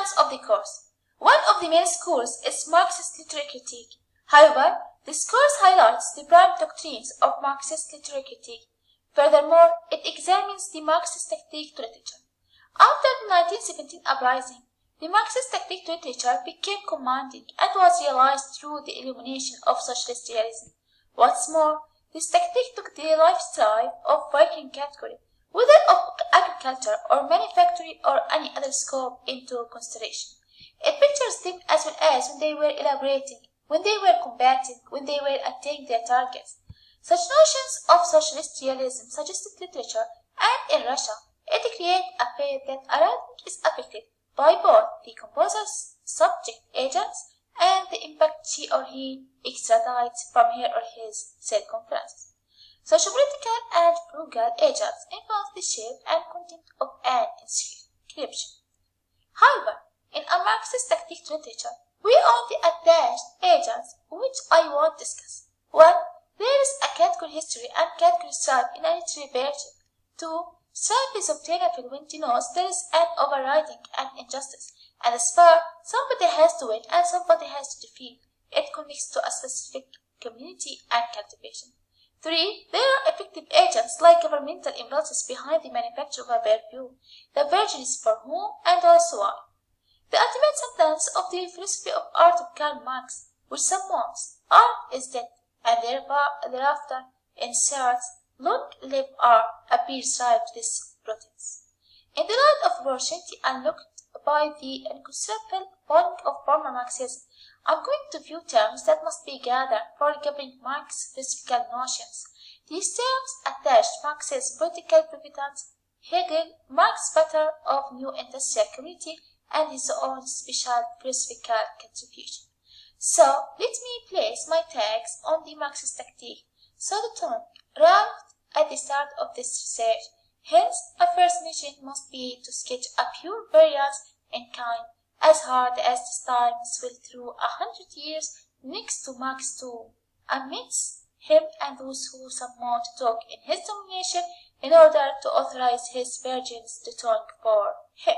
strands of the course. One of the main schools is Marxist literary critique. However, this course highlights the prime doctrines of Marxist literary critique. Furthermore, it examines the Marxist technique to literature. After the 1917 uprising, the Marxist technique to literature became commanding and was realized through the illumination of socialist realism. What's more, this technique took the lifestyle of working category, whether of agriculture or manufacturing or any other scope, into consideration. It pictures them as well as when they were elaborating, when they were combating, when they were attaining their targets. Such notions of socialist realism suggested literature, and in Russia, it created a faith that a writing is affected by both the composer's subject agents and the impact she or he extradites from her or his circumstances. Sociopolitical and frugal agents influence the shape and content of an inscription. However, in a Marxist technique to literature, we only attach agents which I won't discuss. 1. There is a category history and category stripe in a literary virtue. 2. Strife is obtainable when denotes there is an overriding and injustice, and as far somebody has to win and somebody has to defeat, it connects to a specific community and cultivation. 3. There are effective agents like governmental impulses behind the manufacture of a perfume. The virgin is for whom and also why. The ultimate sentence of the philosophy of art of Karl Marx, which summates, art is dead, and thereafter inserts, long live art, appears right to this protest. In the light of opportunity unlocked by the inconsiderable falling of former Marxism, I'm going to view terms that must be gathered for governing Marx's philosophical notions. These terms attached Marx's political pivotants, Hegel, Marx's pattern of new industrial community, and his own special philosophical contribution. So, let me place my tags on the Marxist technique, so the tone right at the start of this research. Hence, a first mission must be to sketch a pure variance in kind, as hard as this time will through 100 years next to Marx too, amidst him and those who somewhat took in his domination in order to authorize his virgins to tongue for him.